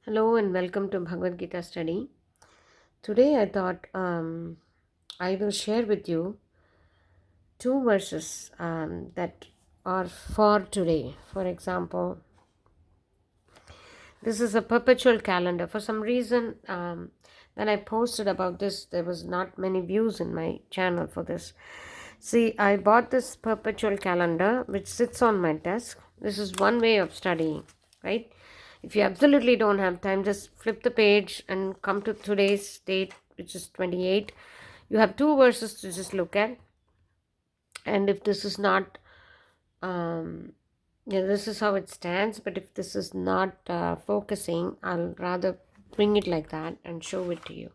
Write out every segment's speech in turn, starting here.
Hello and welcome to Bhagavad Gita study. Today I thought I will share with you two verses that are for today. For example, this is a perpetual calendar. For some reason, when I posted about this, there was not many views in my channel for this. See, I bought this perpetual calendar which sits on my desk. This is one way of studying, right? If you absolutely don't have time, just flip the page and come to today's date, which is 28. You have two verses to just look at. And if this is not, this is how it stands. But if this is not focusing, I'll rather bring it like that and show it to you.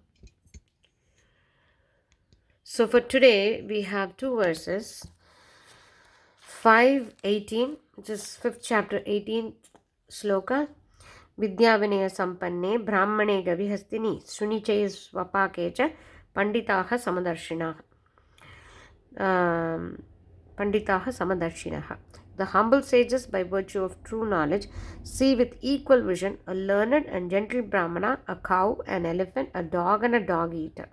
So for today, we have two verses. 5:18, which is 5th chapter, 18th sloka. Vidyavinaya sampanne brahmane gavihastini sunichai swapake cha panditaha samadarshinaha. Panditaha samadarshinaha. The humble sages, by virtue of true knowledge, see with equal vision a learned and gentle brahmana, a cow, an elephant, a dog, and a dog eater.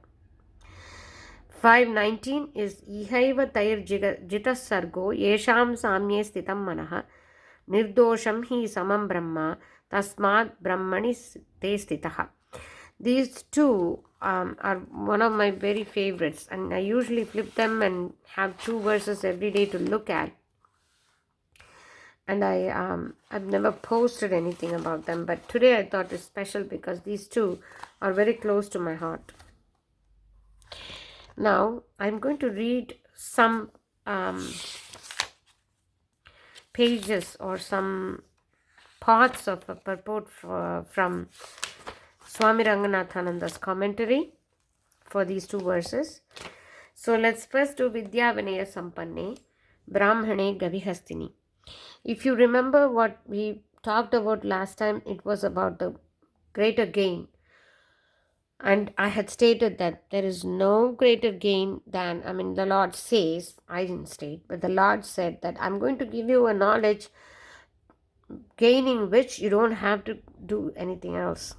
5:19 is ihaiva tair jita sargo yesham samye sthitam manah nirdosham hi samam brahma tasmad brahmani te sthitah. These two are one of my very favorites, and I usually flip them and have two verses every day to look at. And I've never posted anything about them, but today I thought it's special because these two are very close to my heart. Now I'm going to read some pages or some parts of a purport from Swami Ranganathananda's commentary for these two verses. So let's first do Vidya Vinaya Sampanne Brahmane Gavihastini. If you remember what we talked about last time, it was about the greater gain. And I had stated that there is no greater gain than, the Lord says, I didn't state, but the Lord said that I'm going to give you a knowledge gaining which you don't have to do anything else.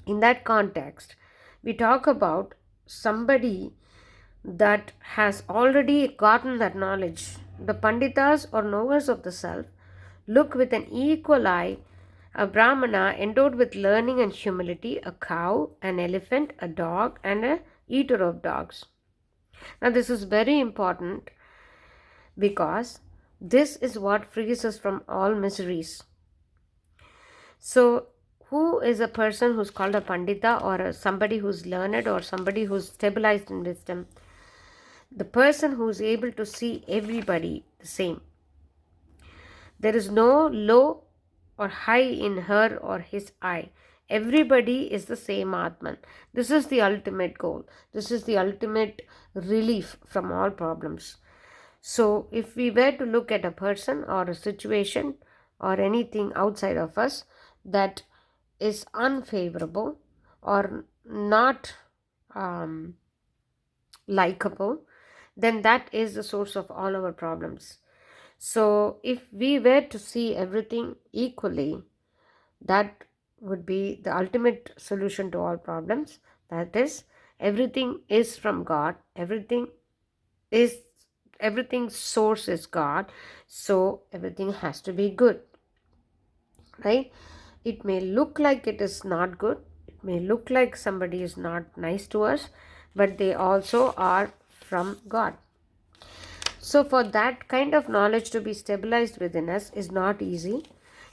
In that context, we talk about somebody that has already gotten that knowledge. The Panditas or knowers of the self look with an equal eye a Brahmana endowed with learning and humility, a cow, an elephant, a dog, and a eater of dogs. Now, this is very important because this is what frees us from all miseries. So, who is a person who's called a Pandita or somebody who's learned or somebody who's stabilized in wisdom? The person who's able to see everybody the same. There is no low or high in her or his eye. Everybody is the same Atman. This is the ultimate goal. This is the ultimate relief from all problems. So, if we were to look at a person or a situation or anything outside of us that is unfavorable or not likable, then that is the source of all our problems. So, if we were to see everything equally, that would be the ultimate solution to all problems. That is, everything is from God. Everything's source is God. So everything has to be good, right? It may look like it is not good. It may look like somebody is not nice to us, but they also are from God. So, for that kind of knowledge to be stabilized within us is not easy.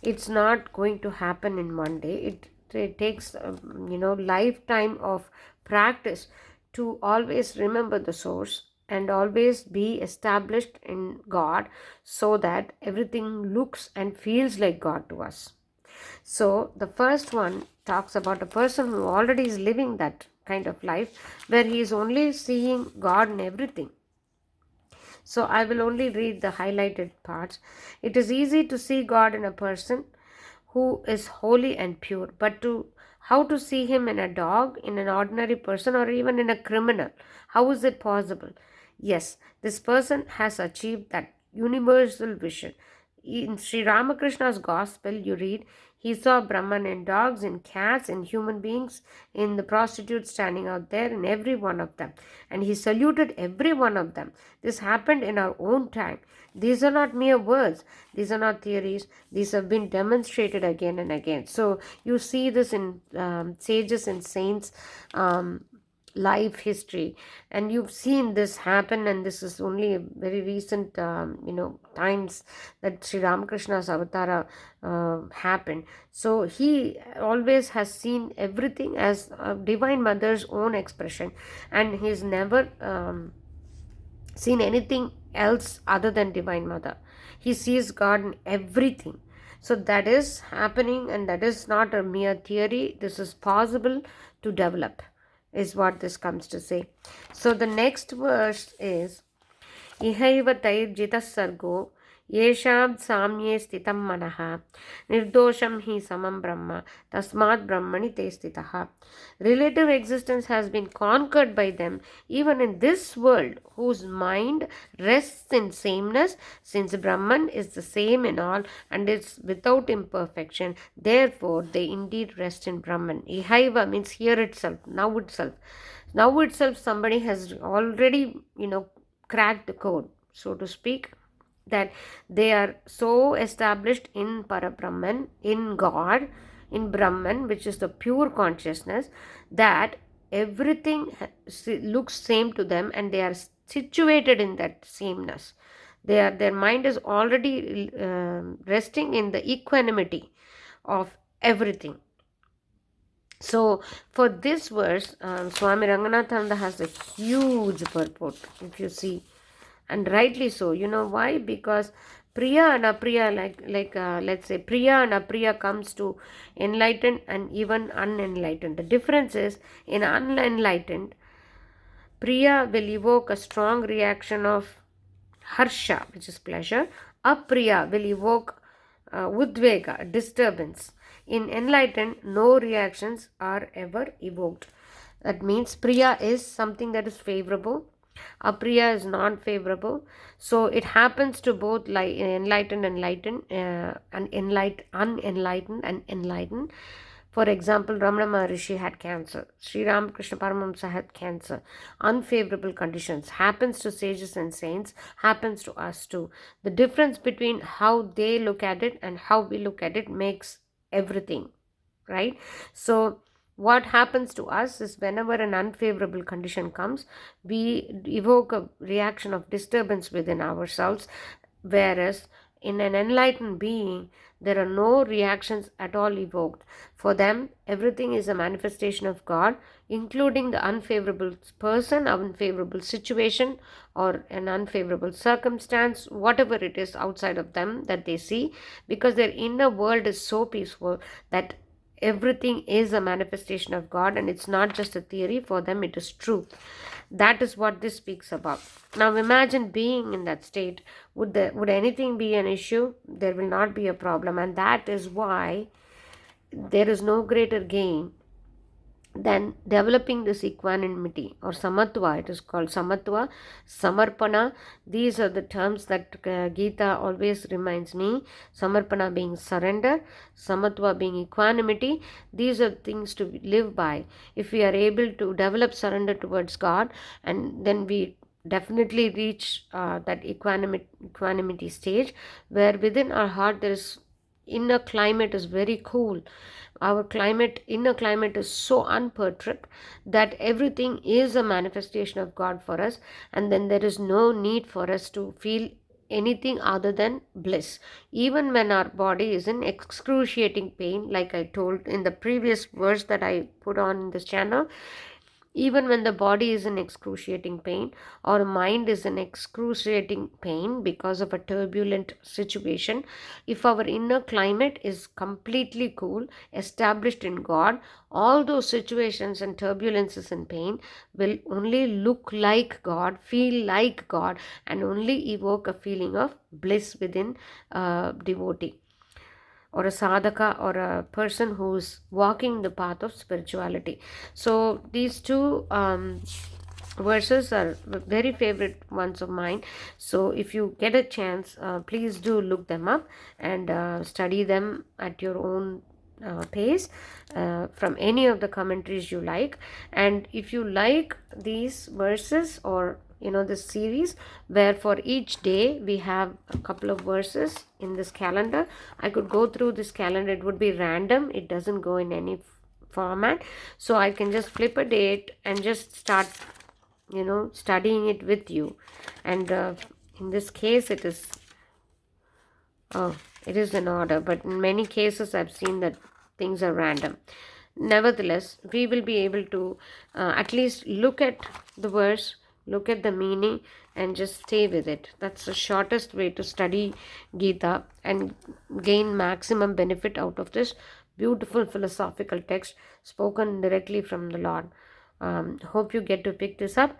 It's not going to happen in one day. It takes, lifetime of practice to always remember the source and always be established in God so that everything looks and feels like God to us. So, the first one talks about a person who already is living that kind of life where he is only seeing God in everything. So I will only read the highlighted parts. It is easy to see God in a person who is holy and pure, but how to see him in a dog, in an ordinary person, or even in a criminal? How is it possible? Yes, this person has achieved that universal vision. In Sri Ramakrishna's Gospel, you read, He saw Brahman in dogs, in cats, in human beings, in the prostitutes standing out there, in every one of them. And he saluted every one of them. This happened in our own time. These are not mere words. These are not theories. These have been demonstrated again and again. So you see this in sages and saints' life history, and you've seen this happen. And this is only a very recent times that Sri Ramakrishna's avatara happened. So he always has seen everything as Divine Mother's own expression, and he's never seen anything else other than Divine Mother. He sees God in everything. So that is happening, and that is not a mere theory. This is possible to develop, is what this comes to say. So the next verse is Ihaiva tairjita sargo yesham samye stitam manaha nirdosham hi samam brahma tasmat brahmani te stitaha. Relative existence has been conquered by them even in this world, whose mind rests in sameness, since Brahman is the same in all and is without imperfection. Therefore they indeed rest in Brahman. Ihaiva means here itself, now itself. Now itself somebody has already cracked the code, so to speak, that they are so established in Parabrahman, in God, in Brahman, which is the pure consciousness, that everything looks same to them, and they are situated in that sameness. Their mind is already resting in the equanimity of everything. So for this verse, Swami Ranganathananda has a huge purport, if you see, and rightly so. You know why? Because Priya and Apriya, let's say Priya and Apriya comes to enlightened and even unenlightened. The difference is, in unenlightened, Priya will evoke a strong reaction of Harsha, which is pleasure. Apriya will evoke Udvega, disturbance. In enlightened, no reactions are ever evoked. That means Priya is something that is favorable, Apriya is non-favorable. So it happens to both enlightened and unenlightened and enlightened. For example, Ramana Maharishi had cancer. Sri Ramakrishna Paramahamsa had cancer. Unfavorable conditions. Happens to sages and saints. Happens to us too. The difference between how they look at it and how we look at it makes everything, right? So what happens to us is, whenever an unfavorable condition comes, we evoke a reaction of disturbance within ourselves, whereas in an enlightened being, there are no reactions at all evoked. For them, everything is a manifestation of God, including the unfavorable person, unfavorable situation, or an unfavorable circumstance, whatever it is outside of them that they see, because their inner world is so peaceful that everything is a manifestation of God, and it's not just a theory. For them, it is truth. That is what this speaks about. Now imagine being in that state. Would anything be an issue? There will not be a problem. And that is why there is no greater gain than developing this equanimity or samatva. It is called samatva, samarpana. These are the terms that Gita always reminds me. Samarpana being surrender, samatva being equanimity. These are things to live by. If we are able to develop surrender towards God, and then we definitely reach that equanimity stage, where within our heart there is inner climate is very cool. Our inner climate is so unperturbed that everything is a manifestation of God for us, and then there is no need for us to feel anything other than bliss. Even when our body is in excruciating pain, like I told in the previous verse that I put on this channel, even when the body is in excruciating pain, or mind is in excruciating pain because of a turbulent situation, if our inner climate is completely cool, established in God, all those situations and turbulences and pain will only look like God, feel like God, and only evoke a feeling of bliss within a devotee, or a sadhaka, or a person who's walking the path of spirituality. So these two verses are very favorite ones of mine. So if you get a chance, please do look them up and study them at your own pace, from any of the commentaries you like. And if you like these verses, or this series where for each day we have a couple of verses in this calendar, I could go through this calendar. It would be random, it doesn't go in any format, so I can just flip a date and just start studying it with you. And in this case it is in order, but in many cases I've seen that things are random. Nevertheless, we will be able to at least look at the verse, look at the meaning, and just stay with it. That's the shortest way to study Gita and gain maximum benefit out of this beautiful philosophical text spoken directly from the Lord. Hope you get to pick this up.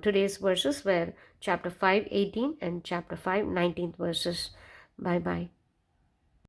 Today's verses were chapter 5:18 and chapter 5:19 verses. Bye bye.